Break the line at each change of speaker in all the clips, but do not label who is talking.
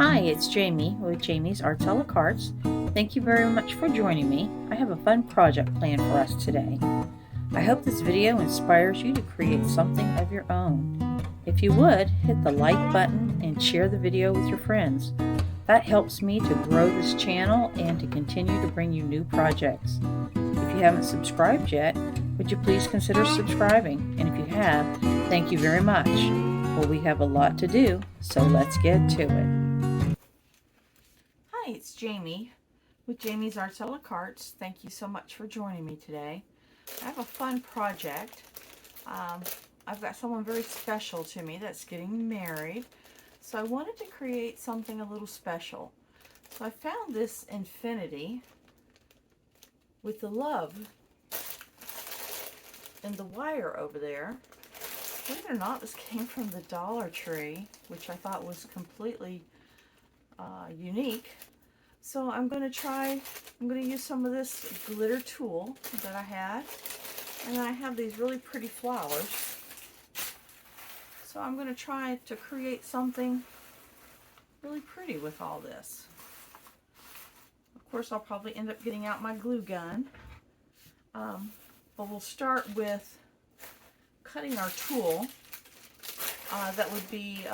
Hi, it's Jamie with Jamie's Arts a la Cartes. Thank you very much for joining me. I have a fun project planned for us today. I hope this video inspires you to create something of your own. If you would, hit the like button and share the video with your friends. That helps me to grow this channel and to continue to bring you new projects. If you haven't subscribed yet, would you please consider subscribing? And if you have, thank you very much. Well, we have a lot to do, so let's get to it. Hi, it's Jamie with Jamie's Arts a la Cartes. Thank you so much for joining me today. I have a fun project. I've got someone very special to me that's getting married, so I wanted to create something a little special. So I found this infinity with the love and the wire over there. Believe it or not, this came from the Dollar Tree, which I thought was completely unique. So I'm going to use some of this glitter tulle that I had, and I have these really pretty flowers. So I'm going to try to create something really pretty with all this. Of course, I'll probably end up getting out my glue gun, but we'll start with cutting our tulle. That would be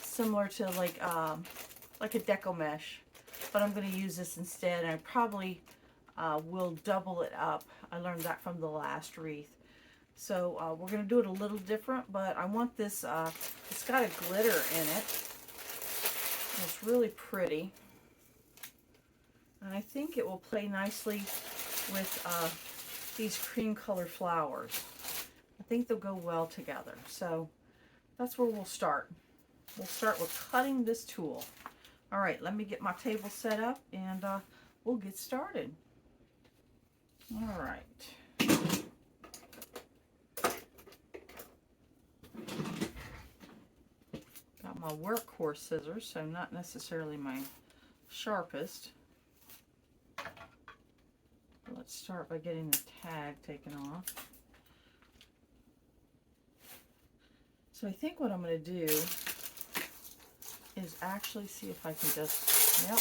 similar to like a deco mesh, but I'm going to use this instead, and I probably will double it up. I learned that from the last wreath. So we're going to do it a little different, but I want this, it's got a glitter in it. It's really pretty, and I think it will play nicely with these cream colored flowers. I think they'll go well together. So that's where we'll start. We'll start with cutting this tulle. All right, let me get my table set up and we'll get started. All right. Got my workhorse scissors, so not necessarily my sharpest. Let's start by getting the tag taken off. So I think what I'm going to do is actually see if I can just, yep.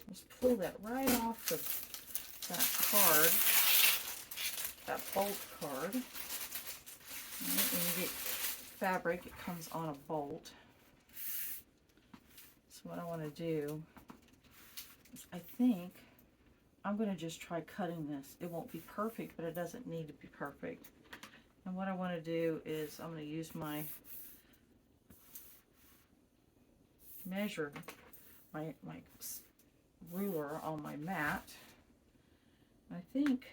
Just pull that right off of that card, that bolt card. Right, when you get fabric, it comes on a bolt. So what I want to do is, I think I'm going to just try cutting this. It won't be perfect, but it doesn't need to be perfect. And what I want to do is I'm going to use my measure, my ruler on my mat. I think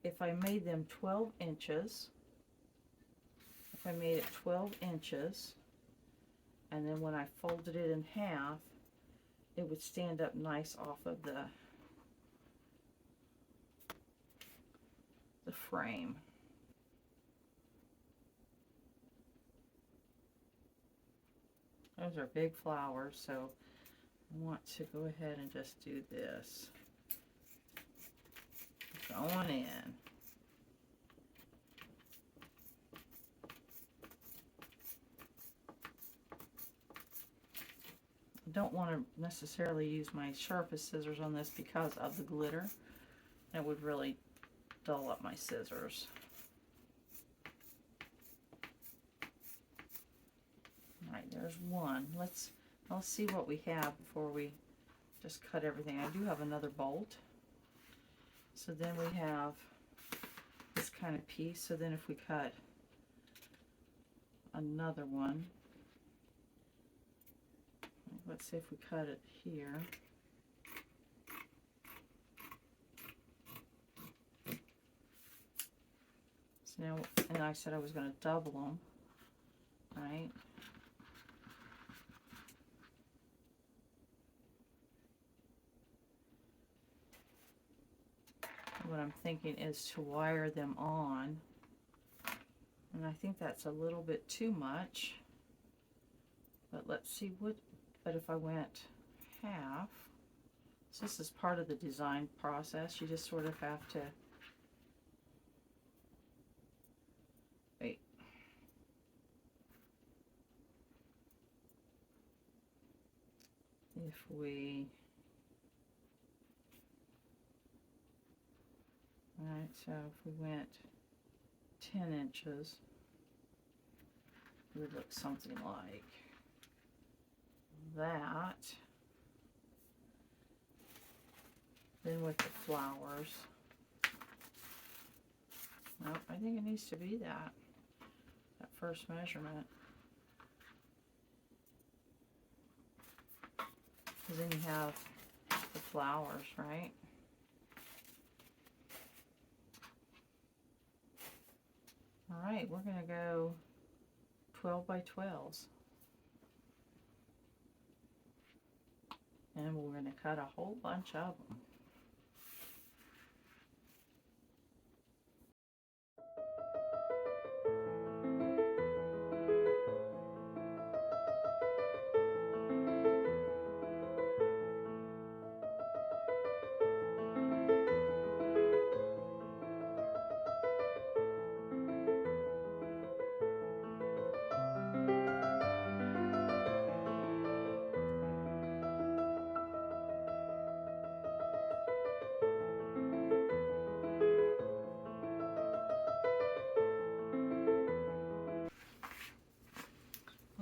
if I made them 12 inches, if I made it 12 inches, and then when I folded it in half, it would stand up nice off of the frame. Those are big flowers, so I want to go ahead and just do this. Going in. I don't want to necessarily use my sharpest scissors on this because of the glitter. It would really dull up my scissors. Alright, there's one. Let's see what we have before we just cut everything. I do have another bolt. So then we have this kind of piece. So then if we cut another one, let's see if we cut it here. So now, and I said I was going to double them, right? What I'm thinking is to wire them on, and I think that's a little bit too much, but let's see but if I went half, so this is part of the design process. You just sort of have to if we, alright, so if we went 10 inches, it would look something like that. Then with the flowers, nope, I think it needs to be that first measurement. Because then you have the flowers, right? Alright, we're going to go 12 by 12s. And we're going to cut a whole bunch of them.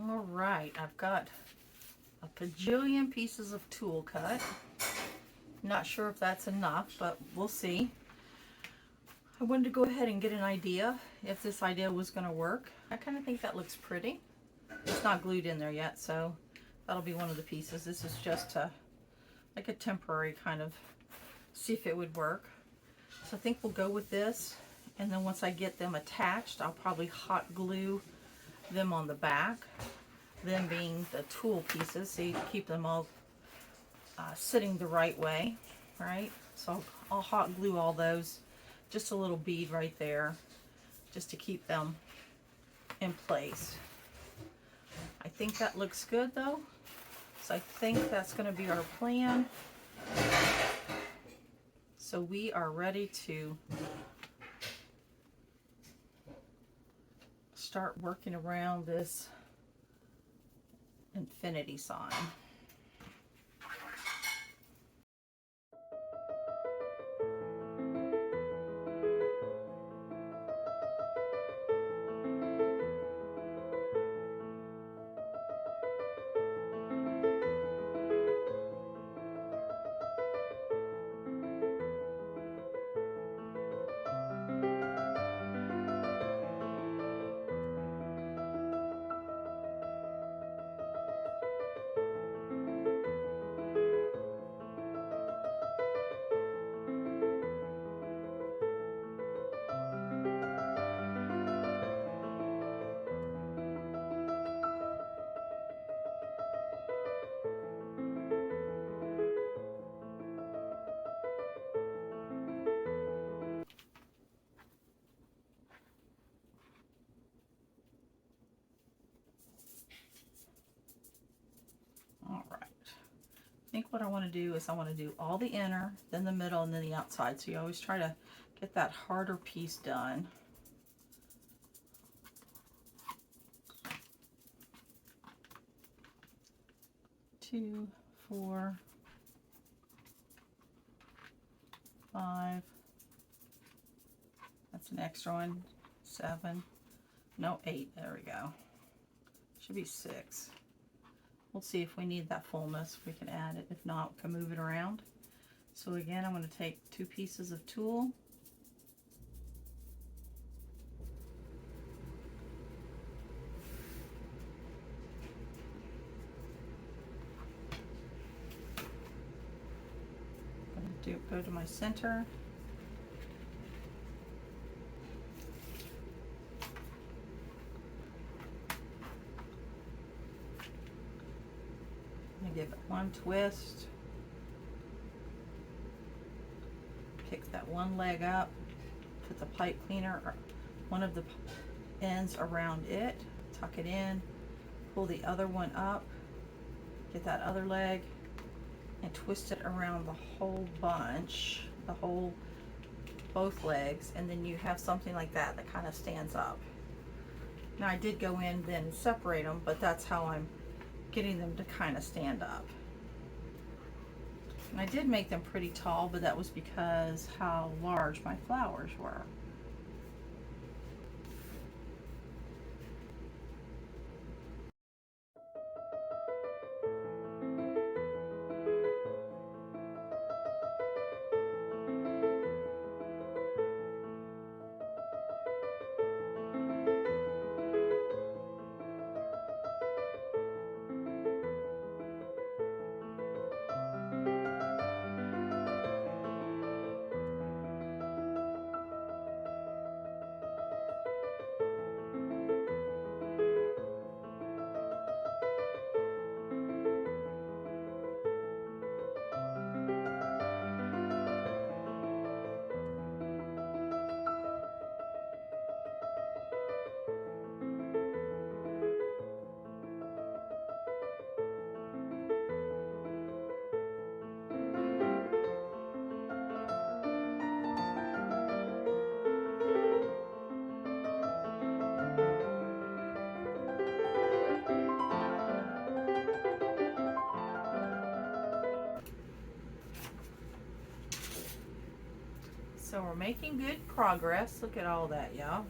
Alright, I've got a bajillion pieces of Tulle cut. Not sure if that's enough, but we'll see. I wanted to go ahead and get an idea if this idea was going to work. I kind of think that looks pretty. It's not glued in there yet, so that'll be one of the pieces. This is just like a temporary kind of see if it would work. So I think we'll go with this, and then once I get them attached, I'll probably hot glue them on the back. Them being the Tulle pieces, so you keep them all sitting the right way, right? So I'll hot glue all those, just a little bead right there, just to keep them in place. I think that looks good though, so I think that's going to be our plan. So we are ready to start working around this infinity sign. I think what I want to do is I want to do all the inner, then the middle, and then the outside. So you always try to get that harder piece done. Two, 4, 5. That's an extra one. 7. No, 8. There we go. Should be 6. We'll see if we need that fullness. We can add it. If not, we can move it around. So again, I'm going to take 2 pieces of Tulle. I'm going to go to my center. Give it one twist, pick that one leg up, put the pipe cleaner or one of the ends around it, tuck it in, pull the other one up, get that other leg and twist it around the whole bunch, both legs, and then you have something like that that kind of stands up. Now I did go in then and separate them, but that's how I'm getting them to kind of stand up. I did make them pretty tall, but that was because how large my flowers were. So we're making good progress. Look at all that, y'all.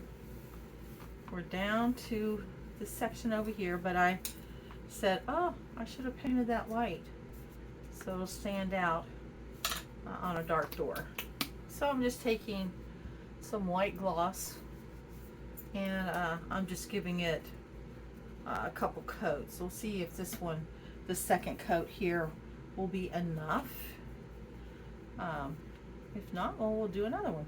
We're down to this section over here, but I said, oh, I should have painted that white so it'll stand out on a dark door. So I'm just taking some white gloss and I'm just giving it a couple coats. We'll see if this one, the second coat here, will be enough. If not, well, we'll do another one.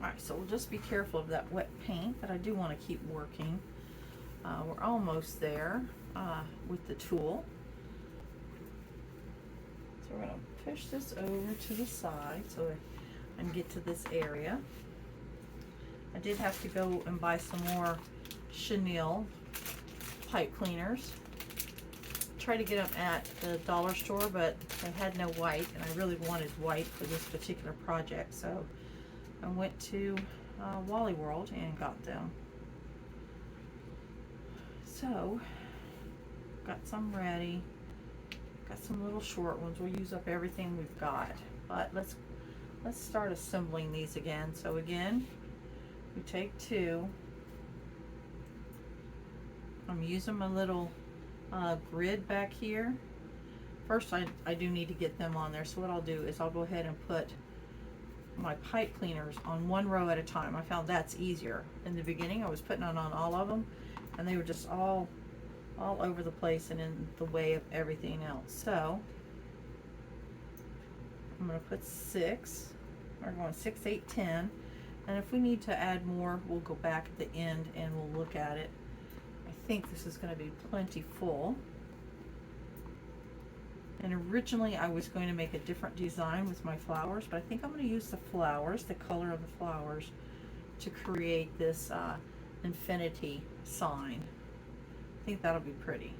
Alright, so we'll just be careful of that wet paint, but I do want to keep working. We're almost there with the tool. So we're going to push this over to the side so I can get to this area. I did have to go and buy some more chenille pipe cleaners. Try to get them at the dollar store, but they had no white, and I really wanted white for this particular project, so I went to Wally World and got them. So, got some ready. Got some little short ones. We'll use up everything we've got. But let's start assembling these again. So again, we take two. I'm using my little grid back here. First, I do need to get them on there. So what I'll do is I'll go ahead and put my pipe cleaners on one row at a time. I found that's easier. In the beginning I was putting it on all of them and they were just all over the place and in the way of everything else. So I'm going to put 6. We're going 6, 8, 10, and if we need to add more we'll go back at the end and we'll look at it. I think this is going to be plenty full. And originally I was going to make a different design with my flowers, but I think I'm going to use the flowers, the color of the flowers, to create this infinity sign. I think that'll be pretty.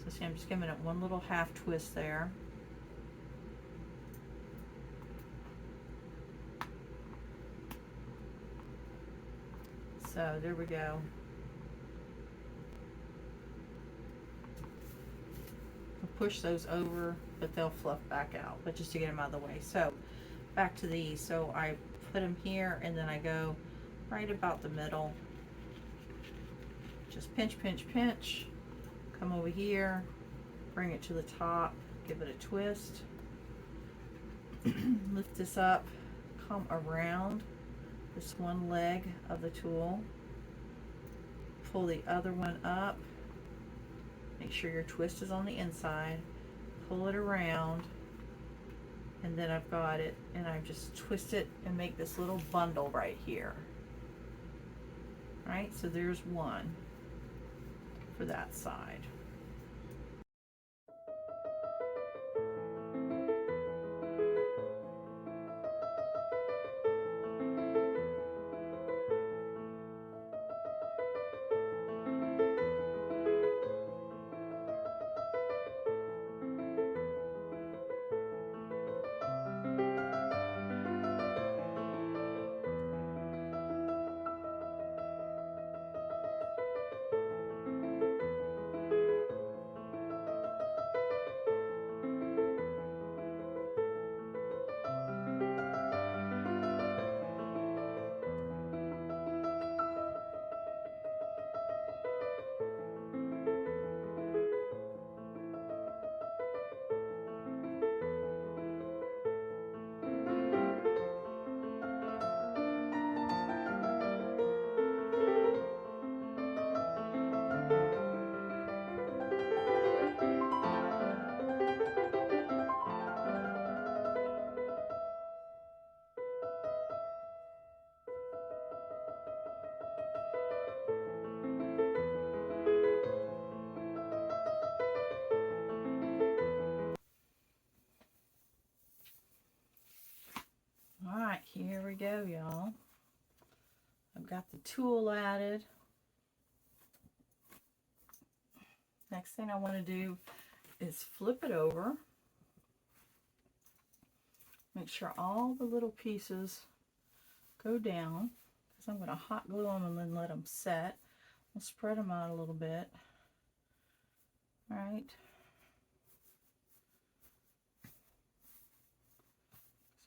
So see, I'm just giving it one little half twist there. So there we go. Push those over, but they'll fluff back out, but just to get them out of the way. So back to these. So I put them here and then I go right about the middle. Just pinch, pinch, pinch. Come over here, bring it to the top, give it a twist. Lift this up, come around this one leg of the tool, pull the other one up, Make sure your twist is on the inside. Pull it around, and then I've got it, and I just twist it and make this little bundle right here. All right, so there's one for that side. Alright, here we go, y'all. I've got the tulle added. Next thing I want to do is flip it over. Make sure all the little pieces go down, because I'm going to hot glue them and then let them set. I'll spread them out a little bit. Alright.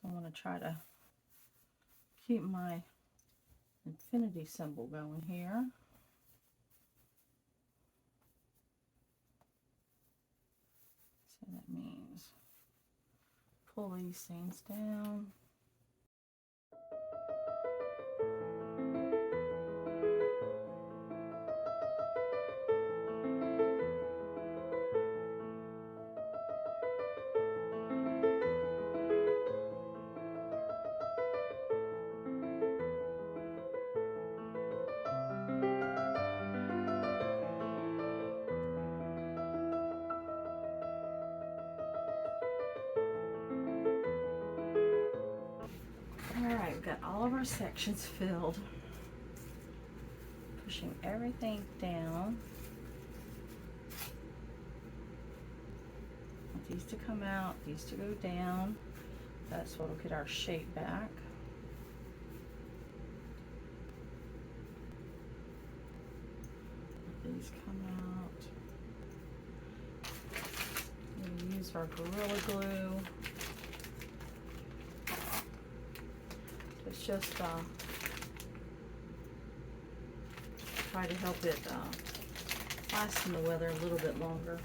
So I'm going to try to keep my infinity symbol going here. So that means pull these things down. Alright, we've got all of our sections filled. Pushing everything down. Want these to come out, these to go down. That's what'll get our shape back. Let these come out. We'll use our Gorilla Glue. It's just try to help it last in the weather a little bit longer.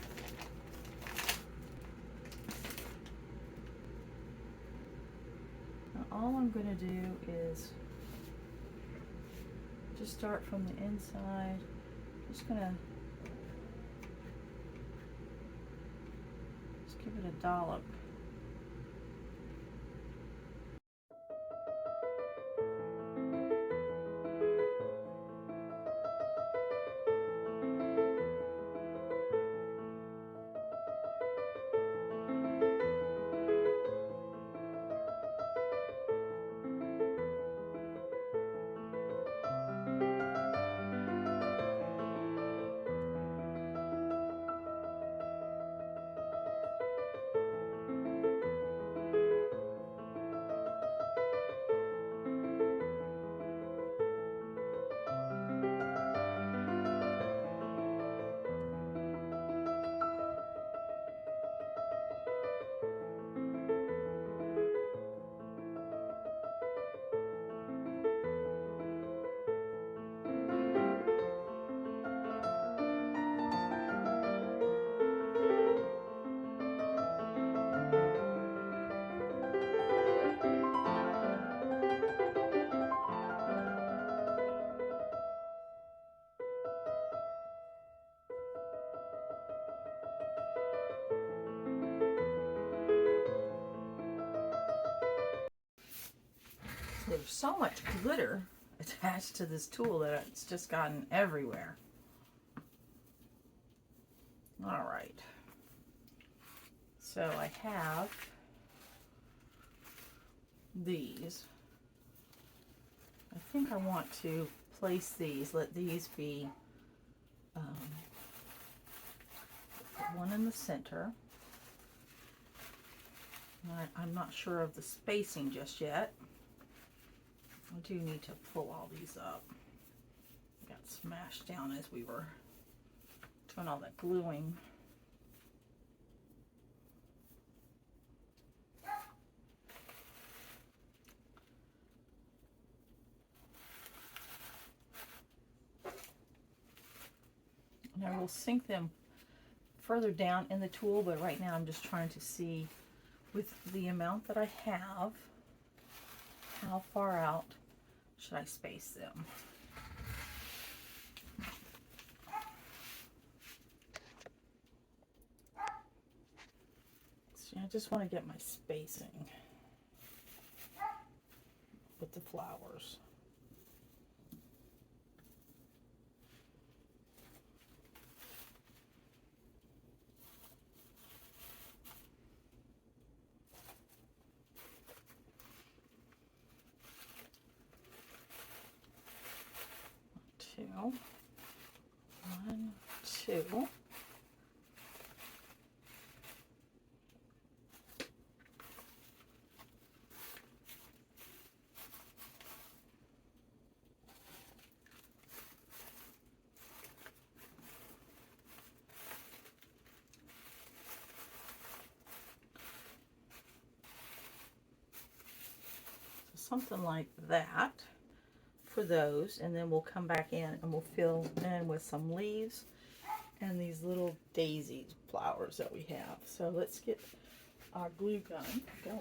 Now all I'm going to do is just start from the inside. Just give it a dollop. there's so much glitter attached to this tool that it's just gotten everywhere. All right. So I have these. I think I want to place these, let these be one in the center. I'm not sure of the spacing just yet. I do need to pull all these up. Got smashed down as we were doing all that gluing. And I will sink them further down in the tool, but right now I'm just trying to see with the amount that I have, how far out should I space them? So I just want to get my spacing with the flowers. One, two. So something like that for those, and then we'll come back in and we'll fill in with some leaves and these little daisy flowers that we have. So let's get our glue gun going.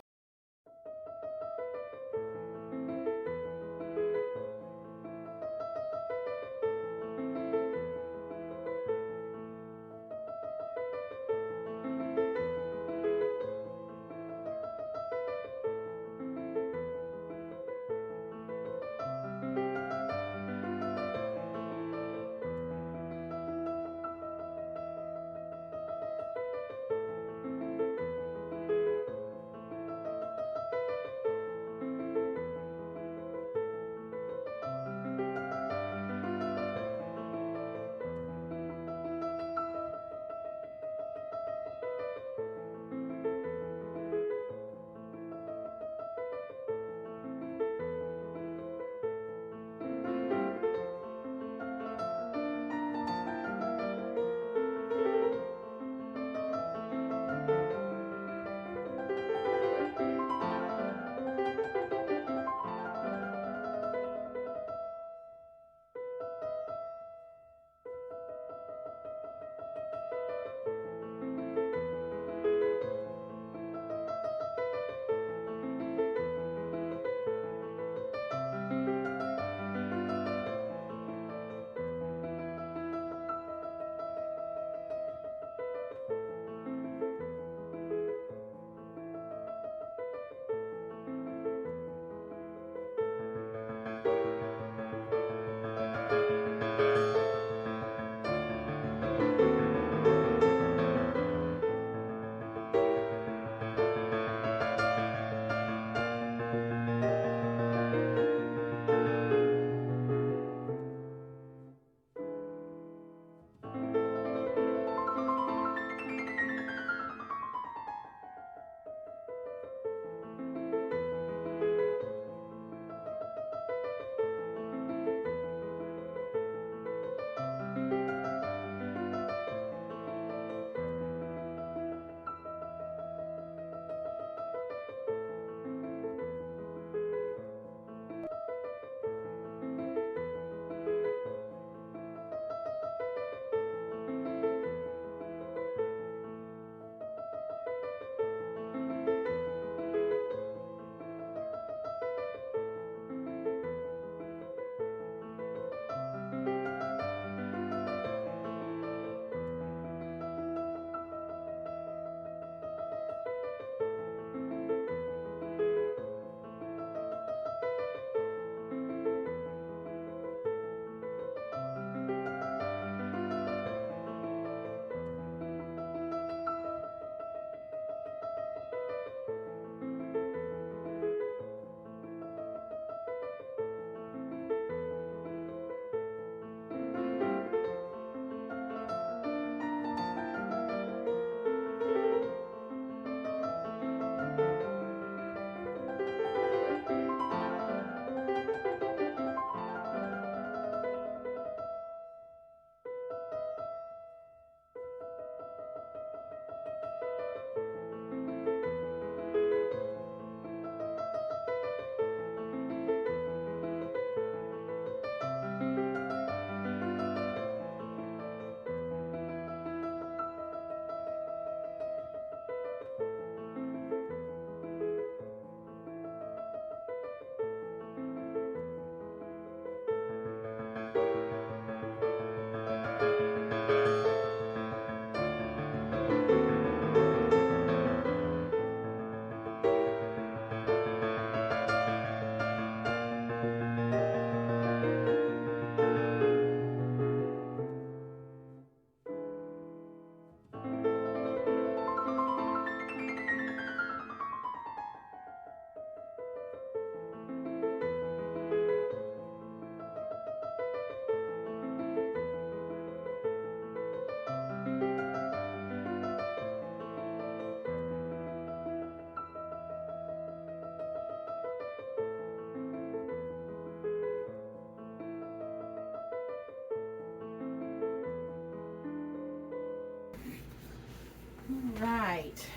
right,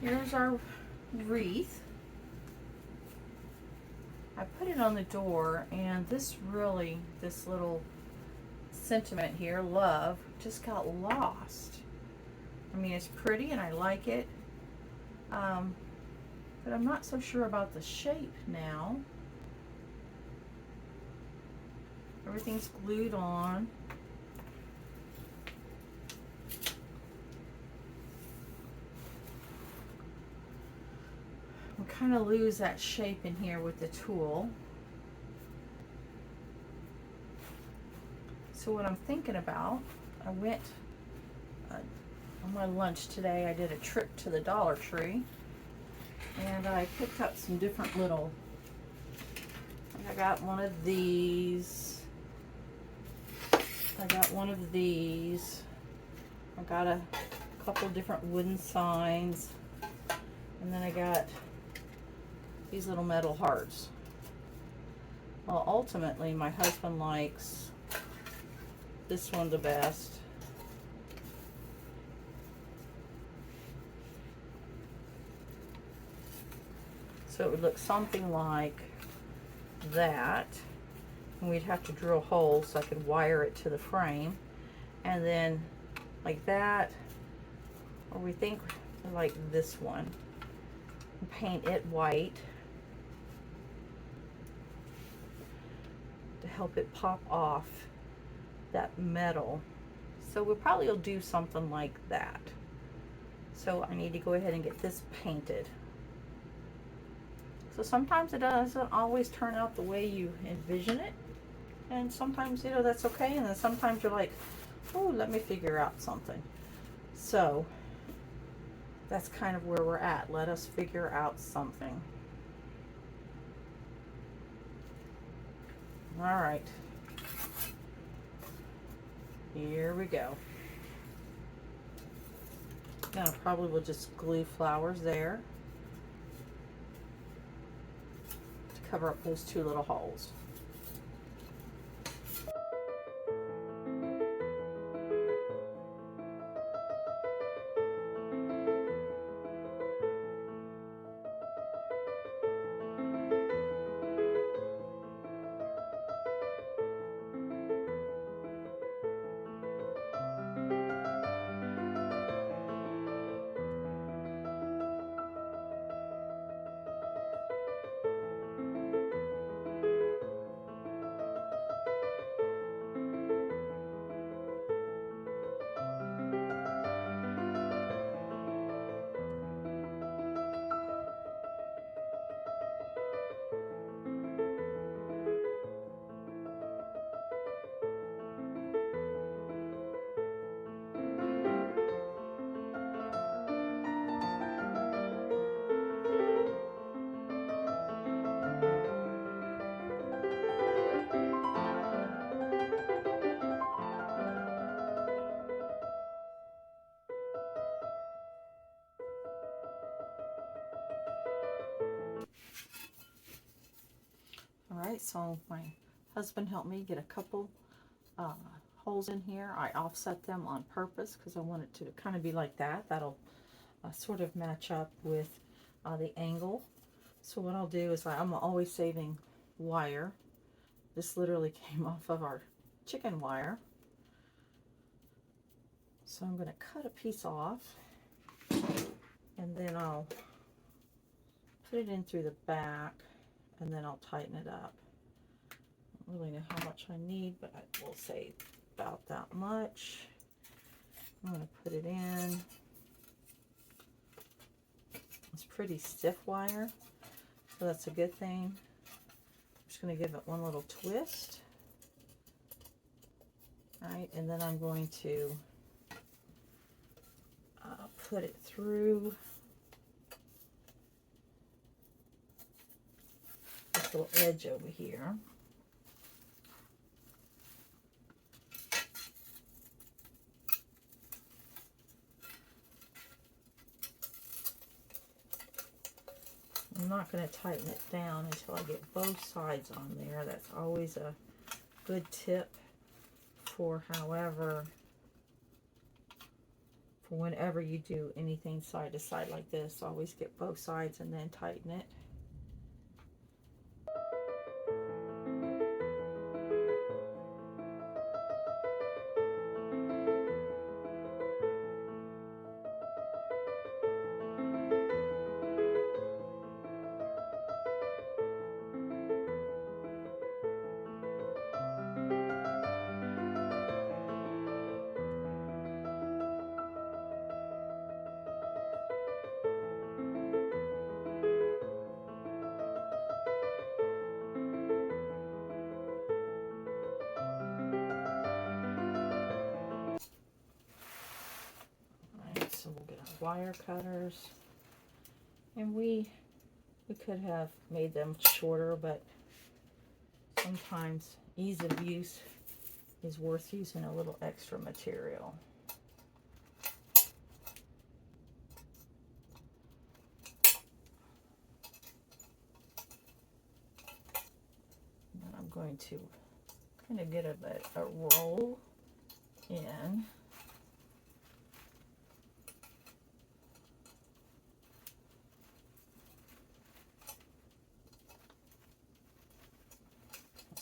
here's our wreath. I put it on the door, and this little sentiment here, love, just got lost. I mean, it's pretty and I like it, but I'm not so sure about the shape now. Everything's glued on. We'll kind of lose that shape in here with the tool. So what I'm thinking about, I went on my lunch today, I did a trip to the Dollar Tree, and I picked up some different little, I got one of these, I got one of these, I got a couple different wooden signs, and then I got these little metal hearts. Well, ultimately my husband likes this one the best. So it would look something like that. And we'd have to drill holes so I could wire it to the frame. And then like that, or we think like this one. And paint it white to help it pop off that metal. So we probably will do something like that. So I need to go ahead and get this painted. So sometimes it doesn't always turn out the way you envision it, and sometimes, you know, that's okay, and then sometimes you're like, oh, let me figure out something. So that's kind of where we're at. Let us figure out something. All right, here we go. Now probably we'll just glue flowers there to cover up those two little holes. Alright, so my husband helped me get a couple holes in here. I offset them on purpose because I want it to kind of be like that. That'll sort of match up with the angle. So what I'll do is I'm always saving wire. This literally came off of our chicken wire. So I'm going to cut a piece off, and then I'll put it in through the back, and then I'll tighten it up. I don't really know how much I need, but I will say about that much. I'm going to put it in. It's pretty stiff wire, so that's a good thing. I'm just going to give it one little twist. All right, and then I'm going to put it through this little edge over here. I'm not going to tighten it down until I get both sides on there. That's always a good tip for for whenever you do anything side to side like this. Always get both sides and then tighten it. So we'll get our wire cutters, and we could have made them shorter, but sometimes ease of use is worth using a little extra material. And I'm going to kind of get a roll in.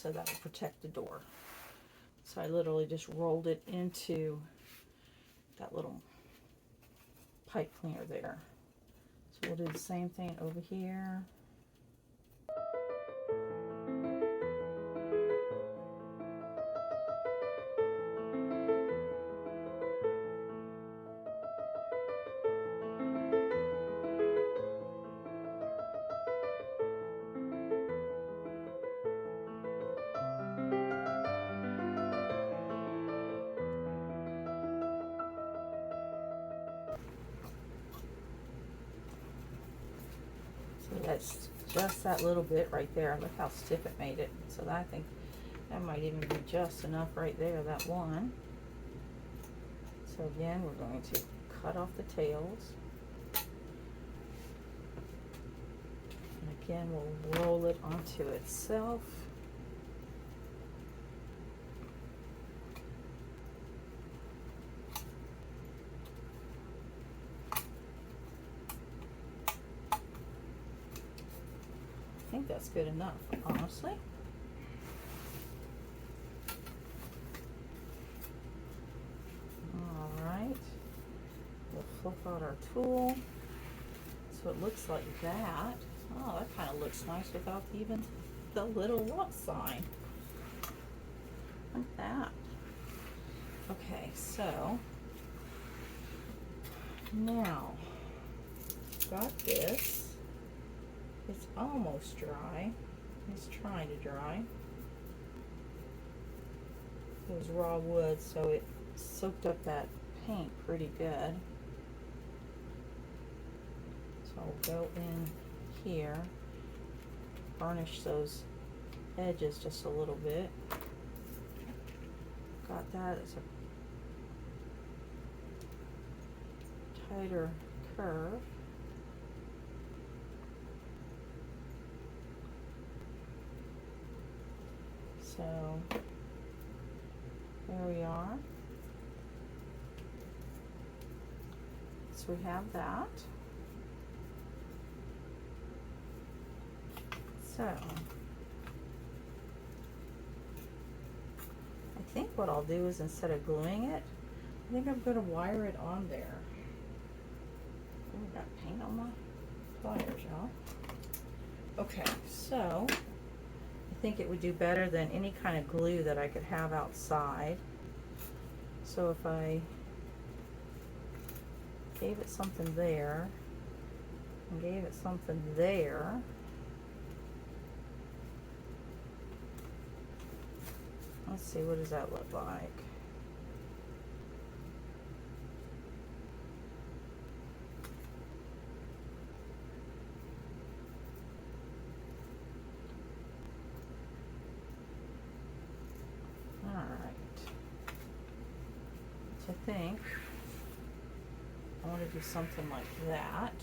So that will protect the door. So I literally just rolled it into that little pipe cleaner there. So we'll do the same thing over here. That's just that little bit right there. Look how stiff it made it. So I think that might even be just enough right there, that one. So again, we're going to cut off the tails. And again, we'll roll it onto itself. I think that's good enough, honestly. All right, we'll fluff out our tool so it looks like that. Oh, that kind of looks nice without even the little rock sign. Like that. Okay, so now got this. It's almost dry. It's trying to dry. It was raw wood, so it soaked up that paint pretty good. So I'll go in here, burnish those edges just a little bit. Got that as a tighter curve. So there we are. So we have that. So I think what I'll do is, instead of gluing it, I think I'm going to wire it on there. Oh, I got paint on my pliers, y'all. Okay, so I think it would do better than any kind of glue that I could have outside. So if I gave it something there and gave it something there, let's see, what does that look like? I think I want to do something like that.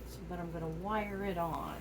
So that I'm going to wire it on.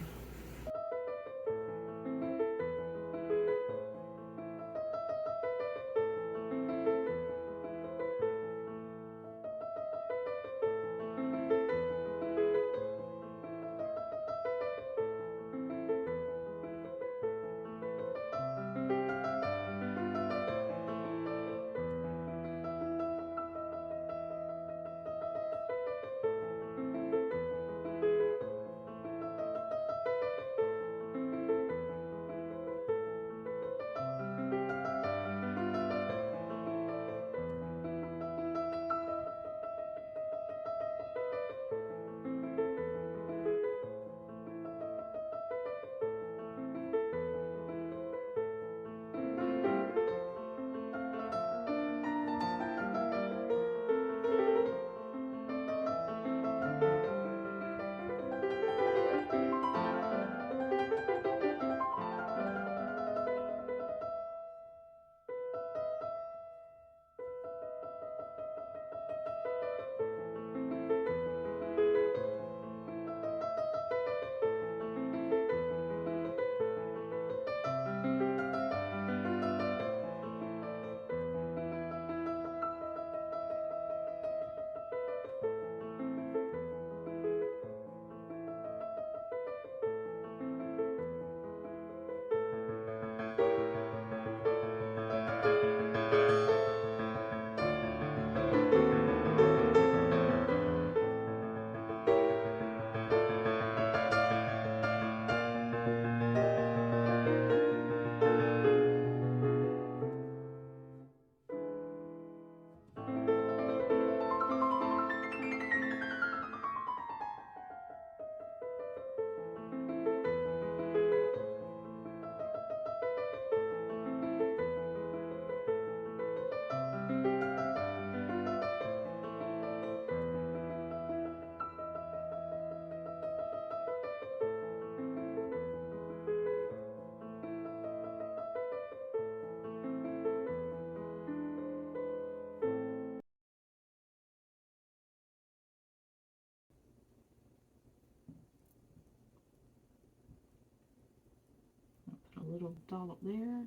little dollop there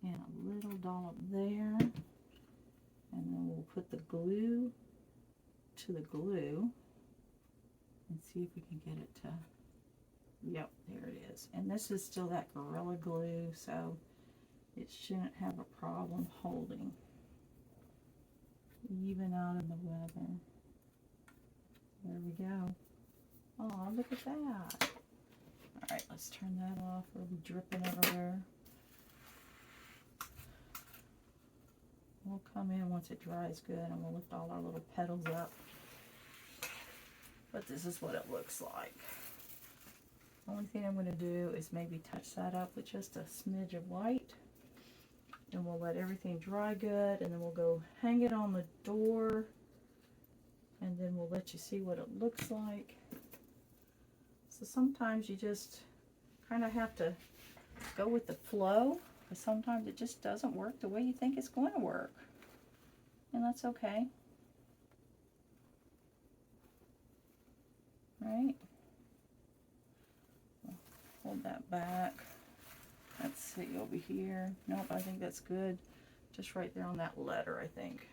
and a little dollop there. And then we'll put the glue to the glue and see if we can get it to, yep, there it is. And this is still that Gorilla Glue, so it shouldn't have a problem holding, even out in the weather. There we go. Oh, look at that. All right, let's turn that off. It'll be dripping everywhere. We'll come in once it dries good and we'll lift all our little petals up. But this is what it looks like. The only thing I'm going to do is maybe touch that up with just a smidge of white. And we'll let everything dry good, and then we'll go hang it on the door. And then we'll let you see what it looks like. So sometimes you just kind of have to go with the flow. Sometimes it just doesn't work the way you think it's going to work, and that's okay. Right? Hold that back. Let's see over here. Nope, I think that's good. Just right there on that letter, I think.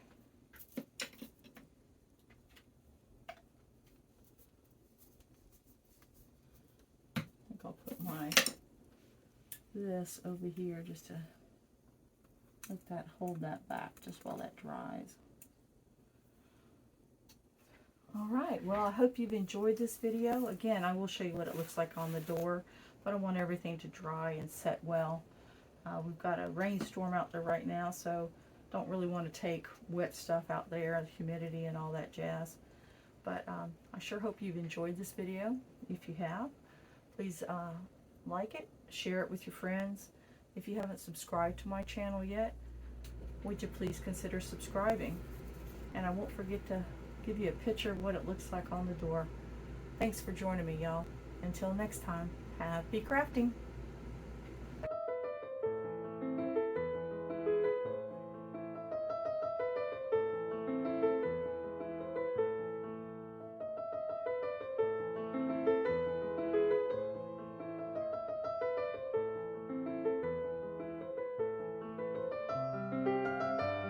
I think I'll put this over here just to let that hold that back just while that dries. All right, well, I hope you've enjoyed this video. Again, I will show you what it looks like on the door, but I want everything to dry and set well. We've got a rainstorm out there right now, so don't really want to take wet stuff out there, the humidity and all that jazz. But I sure hope you've enjoyed this video. If you have, please like it, share it with your friends. If you haven't subscribed to my channel yet, would you please consider subscribing? And I won't forget to give you a picture of what it looks like on the door. Thanks for joining me, y'all. Until next time, happy crafting!